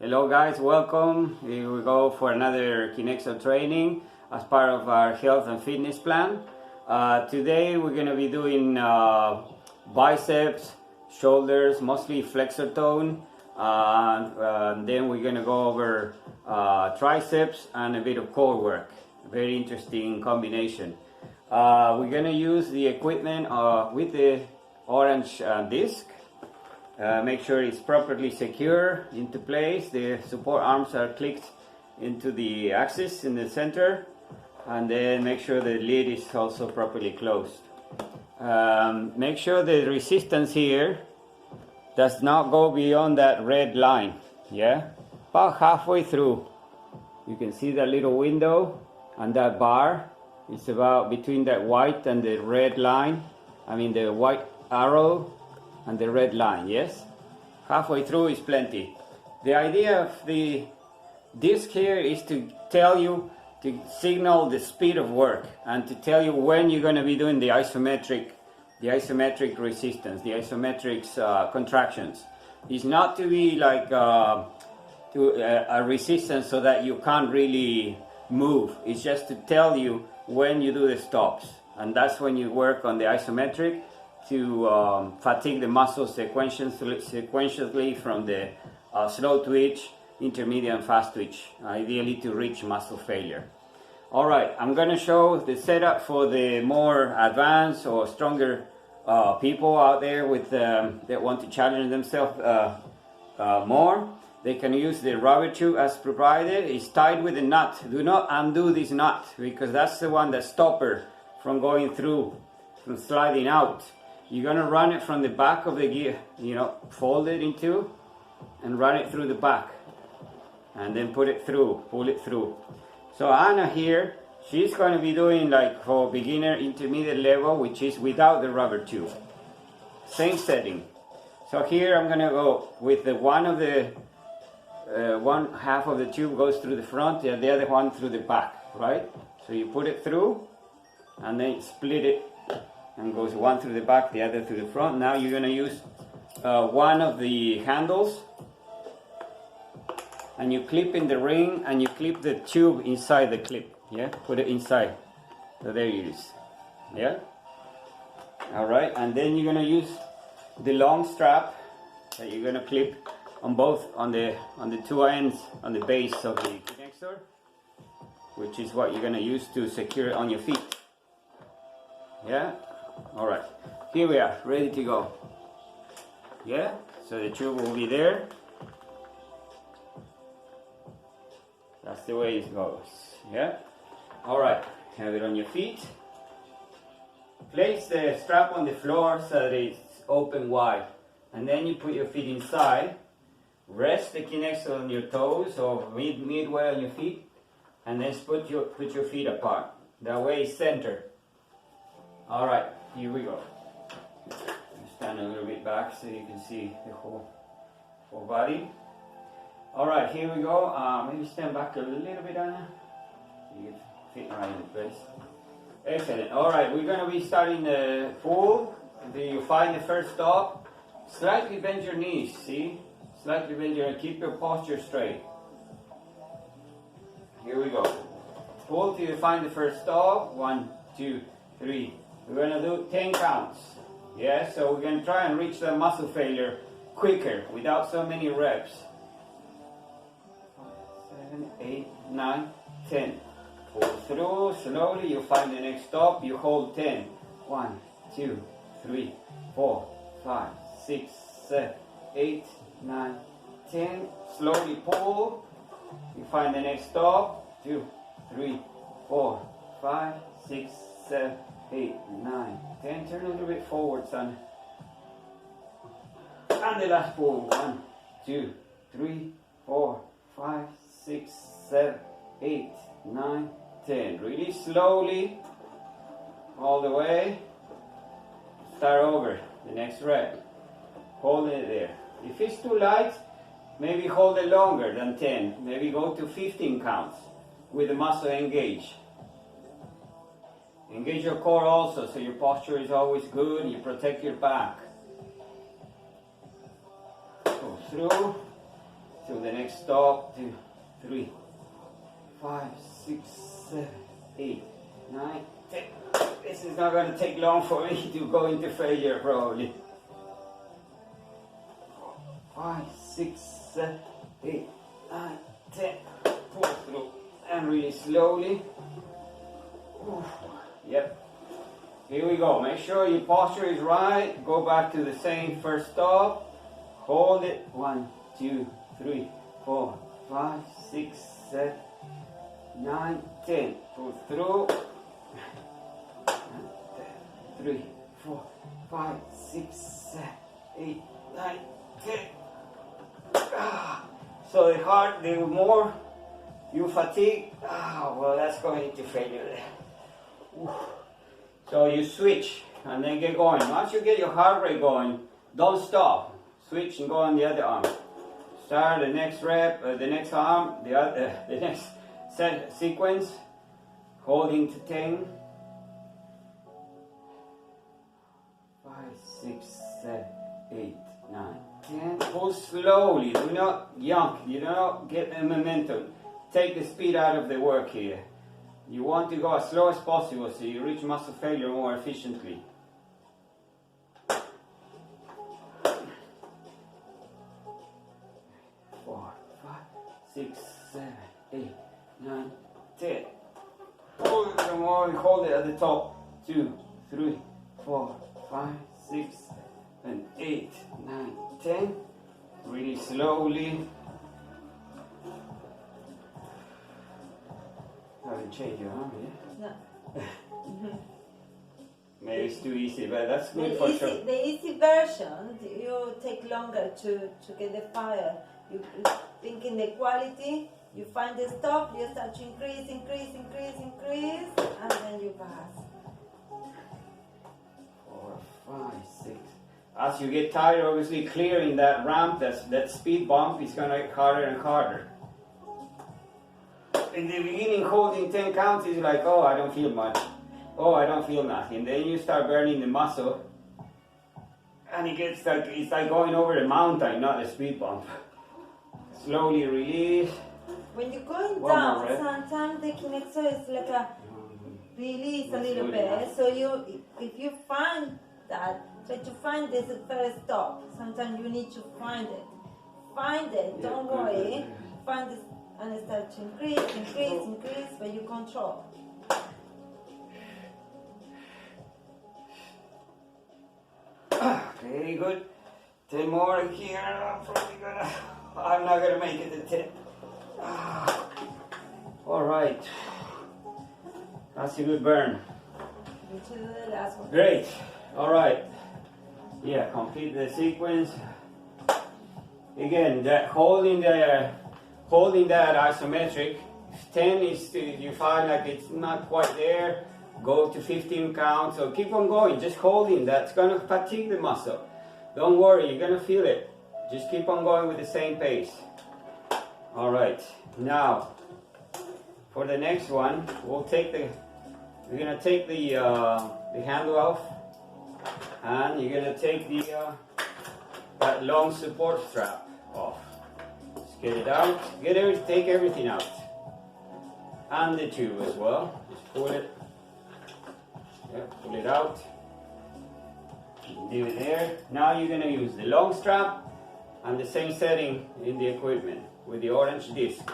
Hello guys, welcome. Here we go for another Kinexo training as part of our health and fitness plan. Today we're going to be doing biceps, shoulders, mostly flexor tone. Then we're going to go over triceps and a bit of core work. Very interesting combination. We're going to use the equipment with the orange disc. Make sure it's properly secure into place. The support arms are clicked into the axis in the center, and then make sure the lid is also properly closed. Make sure the resistance here does not go beyond that red line. Yeah, about halfway through you can see that little window, and that bar is about between that white and the red line. I mean the white arrow and the red line. Yes, halfway through is plenty. The idea of the disc here is to tell you, to signal the speed of work and to tell you when you're going to be doing the isometric resistance, the isometric contractions. It's not to be like a resistance so that you can't really move. It's just to tell you when you do the stops, and that's when you work on the isometric to fatigue the muscles sequentially from the slow twitch, intermediate and fast twitch, ideally to reach muscle failure. Alright, I'm going to show the setup for the more advanced or stronger people out there with that want to challenge themselves more. They can use the rubber tube as provided. It's tied with a nut. Do not undo this nut, because that's the one that stops her from going through, from sliding out. You're going to run it from the back of the gear, fold it in two and run it through the back, and then pull it through. So Anna here, she's going to be doing like for beginner intermediate level, which is without the rubber tube. Same setting. So here I'm going to go with the one half of the tube goes through the front and the other one through the back, right? So you put it through and then split it, and goes one through the back, the other through the front. Now you're going to use one of the handles, and you clip in the ring, and you clip the tube inside the clip. Yeah, put it inside. So there it is. Yeah. All right, and then you're going to use the long strap that you're going to clip on both on the two ends on the base of the connector, which is what you're going to use to secure it on your feet. Yeah. Alright, here we are, ready to go. Yeah, so the tube will be there. That's the way it goes. Yeah. Alright, have it on your feet. Place the strap on the floor so that it's open wide, and then you put your feet inside. Rest the Kinexo on your toes or midway on your feet, and then put your feet apart. That way it's center. Alright, here we go. Stand a little bit back so you can see the whole body. Alright, here we go. Maybe stand back a little bit, Anna. You can fit right in the place. Excellent. Alright, we're going to be starting the pull. Until you find the first stop. Slightly bend your knees, see? Slightly bend your knees. Keep your posture straight. Here we go. Pull till you find the first stop. 1, 2, 3. We're going to do 10 counts. Yeah, so we're going to try and reach the muscle failure quicker without so many reps. 7, 8, 9, 10. Pull through slowly. You find the next stop. You hold 10. 1, 2, 3, 4, 5, 6, 7, 8, 9, 10. Slowly pull. You find the next stop. 2, 3, 4, 5, 6, 7, 8, 9, 10. Turn a little bit forward, son. And the last pull. 1, 2, 3, 4, 5, 6, 7, 8, 9, 10. Really slowly. All the way. Start over. The next rep. Hold it there. If it's too light, maybe hold it longer than 10. Maybe go to 15 counts with the muscle engaged. Engage your core also, so your posture is always good. You protect your back. Go through to the next stop. 2, 3, 5, 6, 7, 8, 9, 10. This is not going to take long for me to go into failure probably. 5, 6, 7, 8, 9, 10. Pull through and really slowly. Oof. Yep. Here we go. Make sure your posture is right. Go back to the same first stop. Hold it. 1, 2, 3, 4, 5, 6, 7, 9, 10. Pull through. 3, 4, 5, 6, 7, 8, 9, 10. So the more you fatigue, well, that's going into failure there. Oof. So you switch and then get going. Once you get your heart rate going, don't stop. Switch and go on the other arm. Start the next rep, the next arm, the next sequence, holding to 10. 5, 6, 7, 8, 9, 10. Pull slowly. Do not yank. You do not get the momentum. Take the speed out of the work here. You want to go as slow as possible so you reach muscle failure more efficiently. 4, 5, 6, 7, 8, 9, 10. Hold it some more and hold it at the top. 2, 3, 4, 5, 6, 7, 8, 9, 10. Really slowly. Haven't changed your arm, yeah? No. Maybe it's too easy, but that's good for sure. The easy version, you take longer to get the fire. You think in the quality, you find the stop, you start to increase, and then you pass. 4, 5, 6. As you get tired, obviously clearing that ramp, that speed bump is going to get harder and harder. In the beginning, holding 10 counts is like, oh, I don't feel much. Oh, I don't feel nothing. Then you start burning the muscle, and it's like going over a mountain, not a speed bump. Slowly release. When you're going down, sometimes the kinexor is like a release a little bit. So if you find that, try to find this first stop. Sometimes you need to find it. Find it. Don't worry. Find this. And it starts to increase, but you control. Very good. 10 more here. I'm not gonna make it to 10. All right. That's a good burn. To the last one. Great. All right. Yeah, complete the sequence. Again, holding that isometric. 10 is you find like it's not quite there, go to 15 counts. So keep on going, just holding. That's gonna fatigue the muscle. Don't worry, you're gonna feel it. Just keep on going with the same pace. All right, now for the next one, we're gonna take the handle off, and you're gonna take that long support strap off. Get it out. Take everything out, and the tube as well. Just pull it. Yeah, pull it out. Leave it there. Now you're gonna use the long strap and the same setting in the equipment with the orange disc.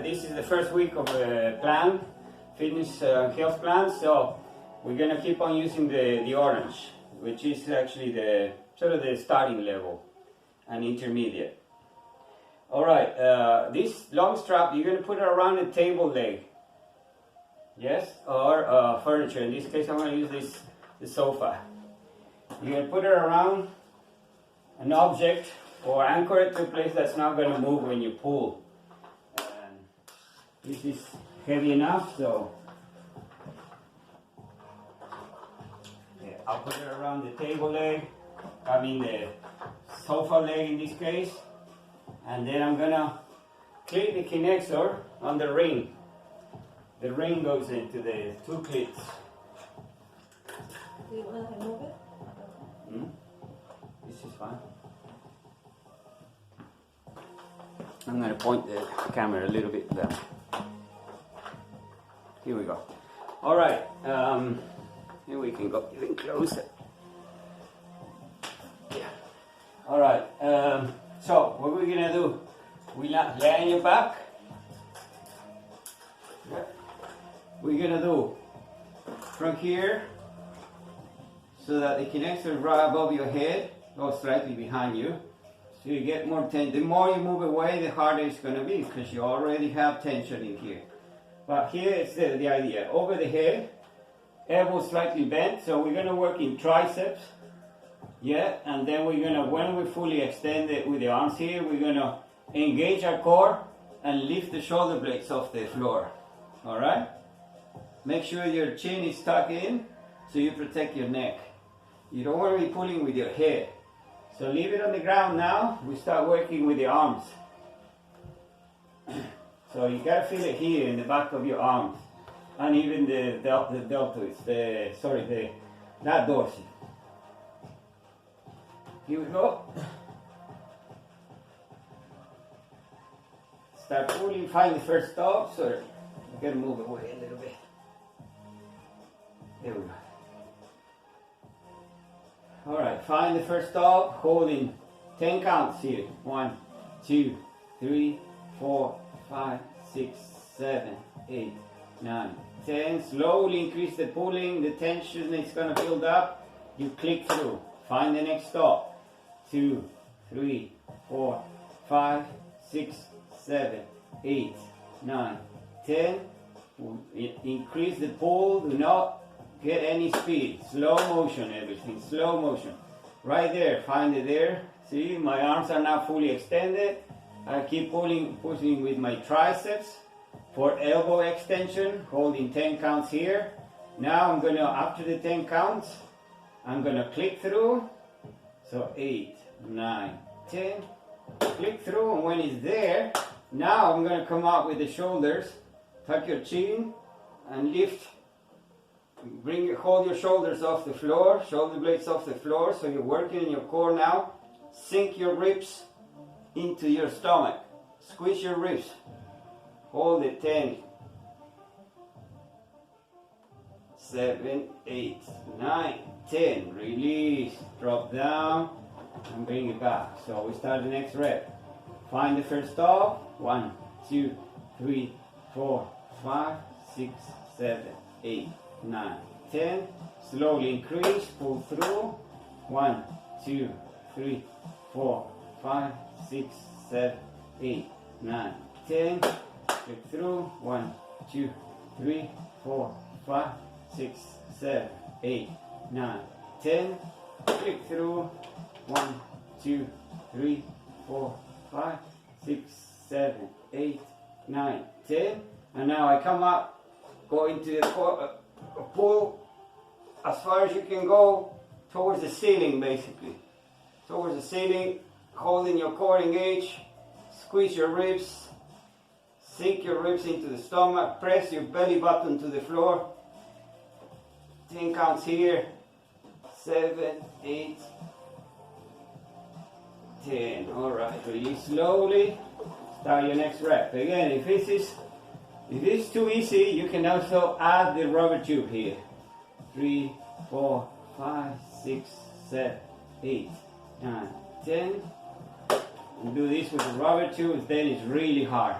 This is the first week of a plan, fitness health plan. So we're gonna keep on using the orange, which is actually the sort of the starting level and intermediate. All right, this long strap, you're going to put it around the table leg, yes, or furniture. In this case, I'm going to use the sofa. You're going to put it around an object or anchor it to a place that's not going to move when you pull. And this is heavy enough, so yeah, I'll put it around the table leg, the sofa leg in this case. And then I'm gonna clip the kinexor on the ring. The ring goes into the 2 clips. Do you want to remove it? This is fine. I'm going to point the camera a little bit down. Here we go. All right, here we can go even closer. Yeah. All right, so what we're going to do, we lay on your back. Yeah. We're going to do from here so that the connector is right above your head, goes slightly behind you. So you get more tension. The more you move away, the harder it's going to be because you already have tension in here. But here is the idea. Over the head, elbow slightly bent. So we're going to work in triceps. Yeah, and then we're going to, when we fully extend it with the arms here, we're going to engage our core and lift the shoulder blades off the floor. All right? Make sure your chin is tucked in so you protect your neck. You don't want to be pulling with your head. So leave it on the ground now. We start working with the arms. So you gotta feel it here in the back of your arms, and even the deltoids. That dorsal. Here we go. Start pulling. Find the first stop. Sorry, I'm gonna move away a little bit. There we go. All right, find the first stop, holding 10 counts here. 1, 2, 3, 4, 5, 6, 7, 8, 9, 10. Slowly increase the pulling, the tension is going to build up. You click through. Find the next stop. 2, 3, 4, 5, 6, 7, 8, 9, 10. Increase the pull. Do not get any speed. Slow motion, everything. Slow motion. Right there. Find it there. See, my arms are now fully extended. I keep pushing with my triceps for elbow extension, holding 10 counts here. Now I'm gonna, after the 10 counts, I'm gonna click through. So 8, 9, 10. Click through, and when it's there, now I'm gonna come out with the shoulders. Tuck your chin and lift. Hold your shoulders off the floor, shoulder blades off the floor, so you're working in your core now. Sink your ribs into your stomach. Squeeze your ribs. Hold it. 10, 7, 8, 9, 10. Release. Drop down and bring it back. So we start the next rep. Find the first stop. 1, 2, 3, 4, 5, 6, 7, 8, 9, 10. Slowly increase. Pull through. 1, 2, 3, 4, 5, 6, 7, 8, 9, 10. Click through. 1, 2, 3, 4, 5, 6, 7, 8, 9, 10. Click through. 1, 2, 3, 4, 5, 6, 7, 8, 9, 10. And now I come up, go into the core, pull as far as you can go towards the ceiling, basically. Towards the ceiling, holding your core engaged. Squeeze your ribs. Sink your ribs into the stomach. Press your belly button to the floor. 10 counts here. 7, 8, 10. Alright, release slowly. Start your next rep. Again, if it's too easy, you can also add the rubber tube here. 3, 4, 5, 6, 7, 8, 9, 10. And do this with the rubber tube, then it's really hard.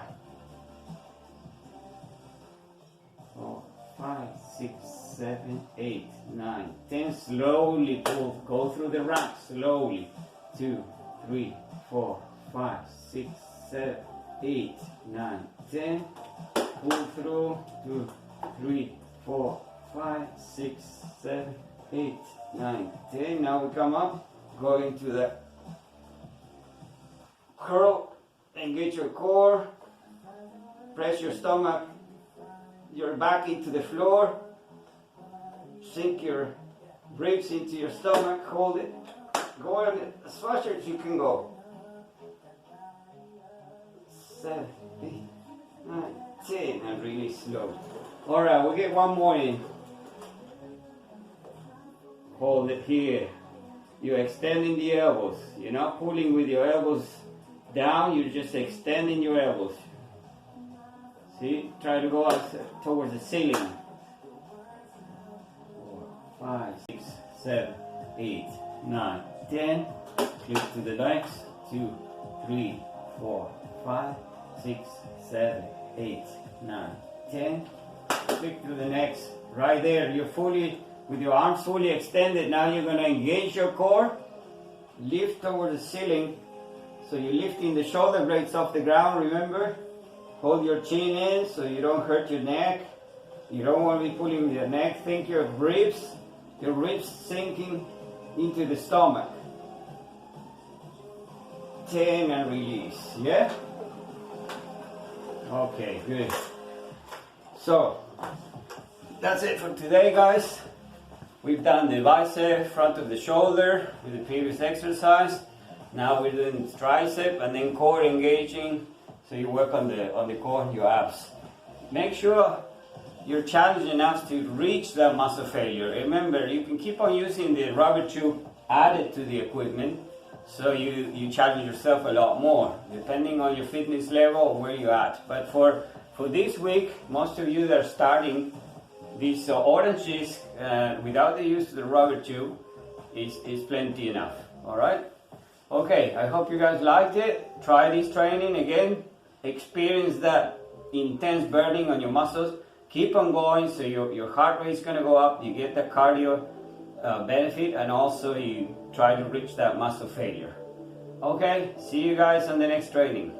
4, 5, 6, 7, 8, 9, 10. Slowly pull. Go through the ramp. Slowly. 2, 3, 4, 5, 6, 7, 8, 9, 10. Pull through. 2, 3, 4, 5, 6, 7, 8, 9, 10. Now we come up. Go into the curl. Engage your core. Press your stomach, your back into the floor. Sink your ribs into your stomach. Hold it. Go on as fast as you can go. 7, 8, 9, 10. And really slow. Alright, we'll get one more in. Hold it here. You're extending the elbows. You're not pulling with your elbows down, you're just extending your elbows. See, try to go out towards the ceiling. 4, 5, 6, 7, 8, 9, 10. Flip to the legs. 2, 3, 4, 5, 6, 7, 8, 9, 10. Flip to the next. Right there, you're fully, with your arms fully extended. Now you're going to engage your core. Lift towards the ceiling. So you're lifting the shoulder blades off the ground, remember? Hold your chin in so you don't hurt your neck. You don't want to be pulling your neck. Think your ribs sinking into the stomach. 10 and release, yeah? Okay, good. So, that's it for today, guys. We've done the bicep, front of the shoulder with the previous exercise. Now we're doing tricep and then core engaging. So you work on the core and your abs. Make sure you're challenged enough to reach that muscle failure. Remember, you can keep on using the rubber tube added to the equipment, so you challenge yourself a lot more, depending on your fitness level or where you're at. But for this week, most of you that are starting, these oranges without the use of the rubber tube is plenty enough. All right? Okay, I hope you guys liked it. Try this training again. Experience that intense burning on your muscles. Keep on going, so your heart rate is going to go up. You get the cardio benefit, and also you try to reach that muscle failure. Okay, see you guys on the next training.